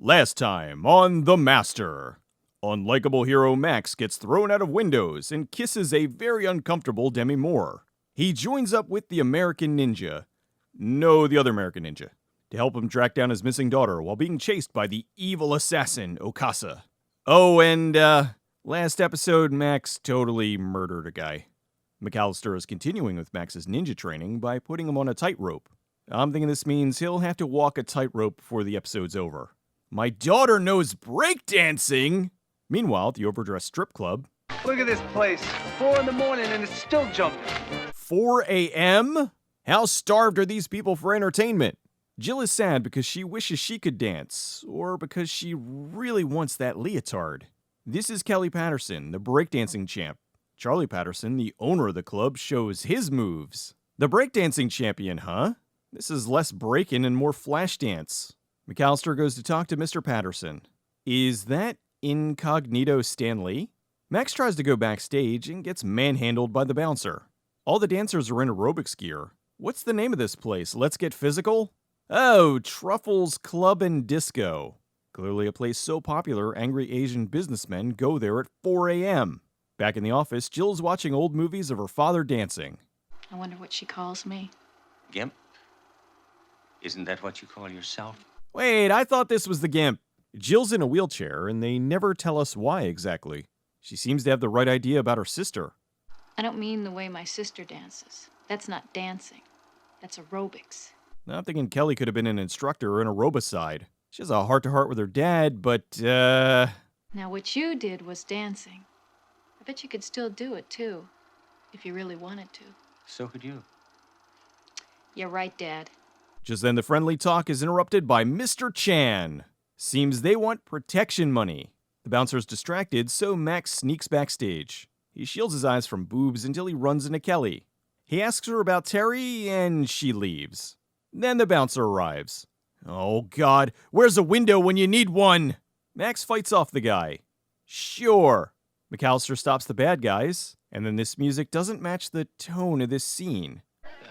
Last time on The Master. Unlikable hero Max gets thrown out of windows and kisses a very uncomfortable Demi Moore. He joins up with the American Ninja. No, the other American Ninja. To help him track down his missing daughter while being chased by the evil assassin, Okasa. Oh, and, last episode, Max totally murdered a guy. McAllister is continuing with Max's ninja training by putting him on a tightrope. I'm thinking this means he'll have to walk a tightrope before the episode's over. My daughter knows breakdancing! Meanwhile, at the overdressed strip club... Look at this place. 4 in the morning and it's still jumping. 4 a.m.? How starved are these people for entertainment? Jill is sad because she wishes she could dance, or because she really wants that leotard. This is Kelly Patterson, the breakdancing champ. Charlie Patterson, the owner of the club, shows his moves. The breakdancing champion, huh? This is less breakin' and more flash dance. McAllister goes to talk to Mr. Patterson. Is that Incognito Stan Lee? Max tries to go backstage and gets manhandled by the bouncer. All the dancers are in aerobics gear. What's the name of this place? Let's Get Physical? Oh, Truffles Club and Disco. Clearly a place so popular, angry Asian businessmen go there at 4 a.m. Back in the office, Jill's watching old movies of her father dancing. I wonder what she calls me. Gimp? Isn't that what you call yourself? Wait, I thought this was the Gimp. Jill's in a wheelchair, and they never tell us why exactly. She seems to have the right idea about her sister. I don't mean the way my sister dances. That's not dancing. That's aerobics. I'm thinking Kelly could have been an instructor in aerobicide. She has a heart-to-heart with her dad, but, Now, what you did was dancing. I bet you could still do it, too, if you really wanted to. So could you. You're right, Dad. Just then the friendly talk is interrupted by Mr. Chan. Seems they want protection money. The bouncer's distracted, so Max sneaks backstage. He shields his eyes from boobs until he runs into Kelly. He asks her about Terry, and she leaves. Then the bouncer arrives. Oh God, where's a window when you need one? Max fights off the guy. Sure. McAllister stops the bad guys, and then this music doesn't match the tone of this scene.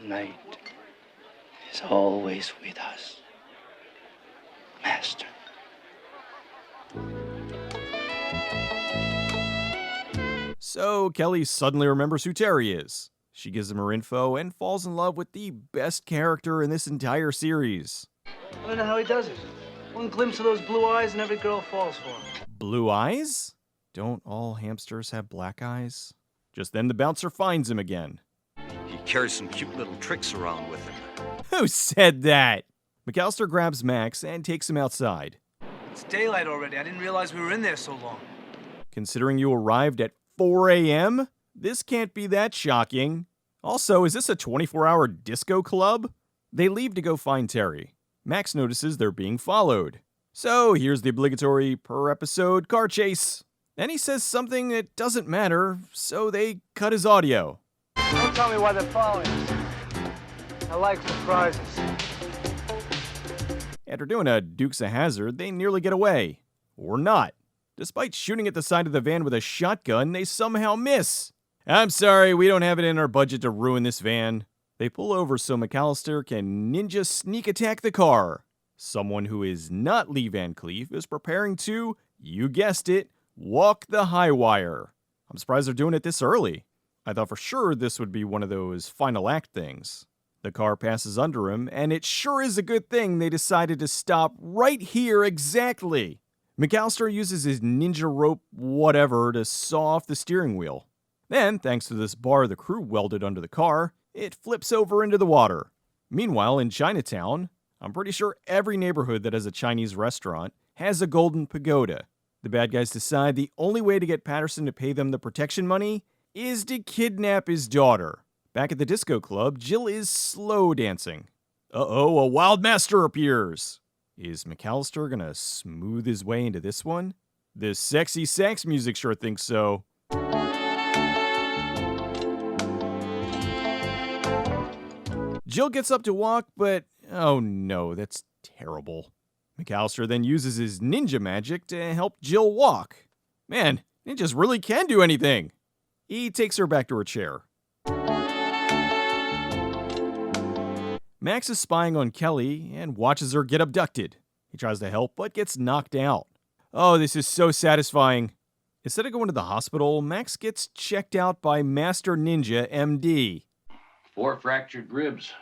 The night is always with us, Master. So Kelly suddenly remembers who Terry is. She gives him her info and falls in love with the best character in this entire series. I don't know how he does it. One glimpse of those blue eyes and every girl falls for him. Blue eyes? Don't all hamsters have black eyes? Just then the bouncer finds him again. He carries some cute little tricks around with him. Who said that? McAllister grabs Max and takes him outside. It's daylight already. I didn't realize we were in there so long. Considering you arrived at 4 a.m., this can't be that shocking. Also, is this a 24-hour disco club? They leave to go find Terry. Max notices they're being followed. So here's the obligatory per-episode car chase. Then he says something that doesn't matter, so they cut his audio. Don't tell me why they're following us. I like surprises. After doing a Dukes of Hazzard, they nearly get away. Or not. Despite shooting at the side of the van with a shotgun, they somehow miss. I'm sorry, we don't have it in our budget to ruin this van. They pull over so McAllister can ninja sneak attack the car. Someone who is not Lee Van Cleef is preparing to, you guessed it, walk the high wire. I'm surprised they're doing it this early. I thought for sure this would be one of those final act things. The car passes under him, and it sure is a good thing they decided to stop right here exactly. McAllister uses his ninja rope whatever to saw off the steering wheel. Then, thanks to this bar the crew welded under the car, it flips over into the water. Meanwhile, in Chinatown, I'm pretty sure every neighborhood that has a Chinese restaurant has a golden pagoda. The bad guys decide the only way to get Patterson to pay them the protection money is to kidnap his daughter. Back at the disco club, Jill is slow dancing. Uh-oh, a wild master appears. Is McAllister gonna smooth his way into this one? The sexy sax music sure thinks so. Jill gets up to walk, but oh no, that's terrible. McAllister then uses his ninja magic to help Jill walk. Man, ninjas really can do anything. He takes her back to her chair. Max is spying on Kelly and watches her get abducted. He tries to help, but gets knocked out. Oh, this is so satisfying. Instead of going to the hospital, Max gets checked out by Master Ninja MD. 4 fractured ribs.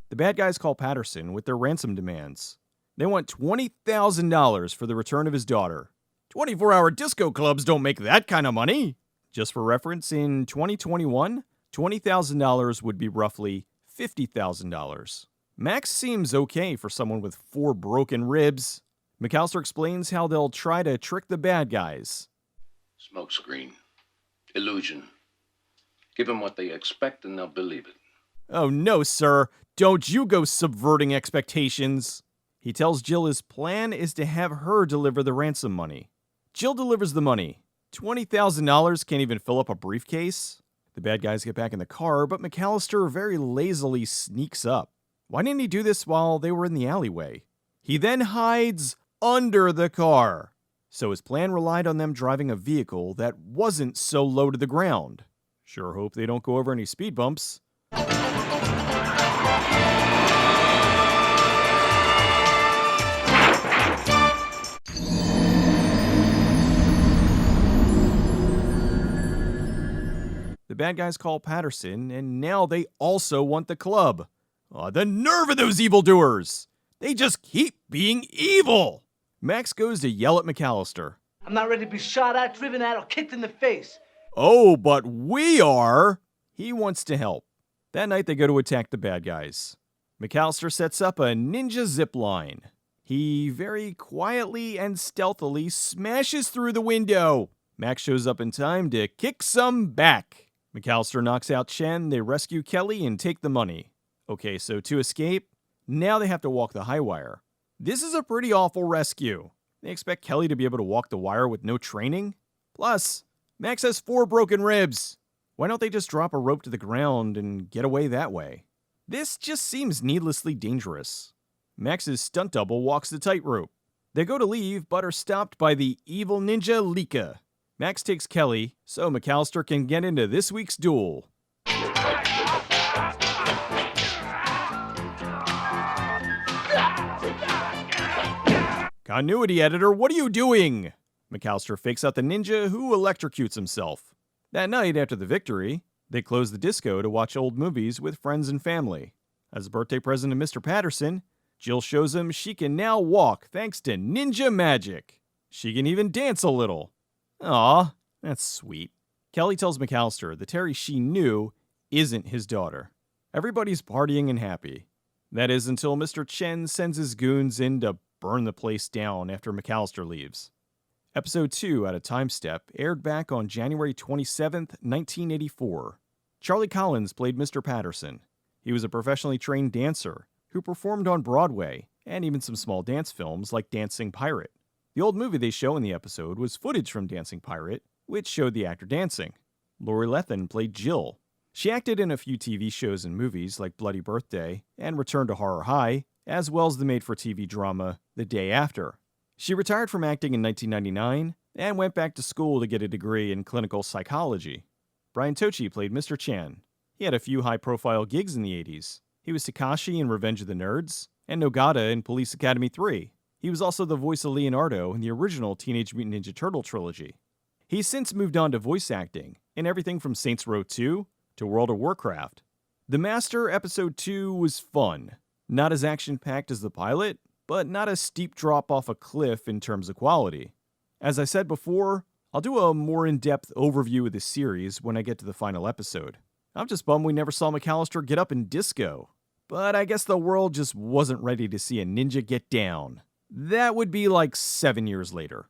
The bad guys call Patterson with their ransom demands. They want $20,000 for the return of his daughter. 24-hour disco clubs don't make that kind of money. Just for reference, in 2021, $20,000 would be roughly $50,000. Max seems okay for someone with 4 broken ribs. McAllister explains how they'll try to trick the bad guys. Smokescreen. Illusion. Give them what they expect and they'll believe it. Oh no, sir. Don't you go subverting expectations. He tells Jill his plan is to have her deliver the ransom money. Jill delivers the money. $20,000 can't even fill up a briefcase. The bad guys get back in the car, but McAllister very lazily sneaks up. Why didn't he do this while they were in the alleyway? He then hides under the car. So his plan relied on them driving a vehicle that wasn't so low to the ground. Sure hope they don't go over any speed bumps. The bad guys call Patterson, and now they also want the club. Oh, the nerve of those evildoers! They just keep being evil! Max goes to yell at McAllister. I'm not ready to be shot at, driven at, or kicked in the face. Oh, but we are! He wants to help. That night they go to attack the bad guys. McAllister sets up a ninja zip line. He very quietly and stealthily smashes through the window. Max shows up in time to kick some back. McAllister knocks out Chen, they rescue Kelly and take the money. Okay, so to escape, now they have to walk the high wire. This is a pretty awful rescue. They expect Kelly to be able to walk the wire with no training? Plus, Max has 4 broken ribs. Why don't they just drop a rope to the ground and get away that way? This just seems needlessly dangerous. Max's stunt double walks the tightrope. They go to leave, but are stopped by the evil ninja Lika. Max takes Kelly, so McAllister can get into this week's duel. Continuity editor, what are you doing? McAllister fakes out the ninja, who electrocutes himself. That night, after the victory, they close the disco to watch old movies with friends and family. As a birthday present to Mr. Patterson, Jill shows him she can now walk thanks to ninja magic. She can even dance a little. Aw, that's sweet. Kelly tells McAllister the Terry she knew isn't his daughter. Everybody's partying and happy. That is until Mr. Chen sends his goons in to burn the place down after McAllister leaves. Episode 2 At a Time Step aired back on January 27th, 1984. Charlie Collins played Mr. Patterson. He was a professionally trained dancer who performed on Broadway and even some small dance films like Dancing Pirate. The old movie they show in the episode was footage from Dancing Pirate, which showed the actor dancing. Lori Lethin played Jill. She acted in a few TV shows and movies like Bloody Birthday and Return to Horror High, as well as the made-for-TV drama The Day After. She retired from acting in 1999 and went back to school to get a degree in clinical psychology. Brian Tochi played Mr. Chan. He had a few high-profile gigs in the 80s. He was Takashi in Revenge of the Nerds and Nogata in Police Academy 3. He was also the voice of Leonardo in the original Teenage Mutant Ninja Turtle trilogy. He's since moved on to voice acting in everything from Saints Row 2 to World of Warcraft. The Master Episode 2 was fun. Not as action-packed as the pilot, but not a steep drop off a cliff in terms of quality. As I said before, I'll do a more in-depth overview of the series when I get to the final episode. I'm just bummed we never saw McAllister get up in disco. But I guess the world just wasn't ready to see a ninja get down. That would be like 7 years later.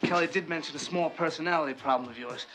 Kelly did mention a small personality problem of yours.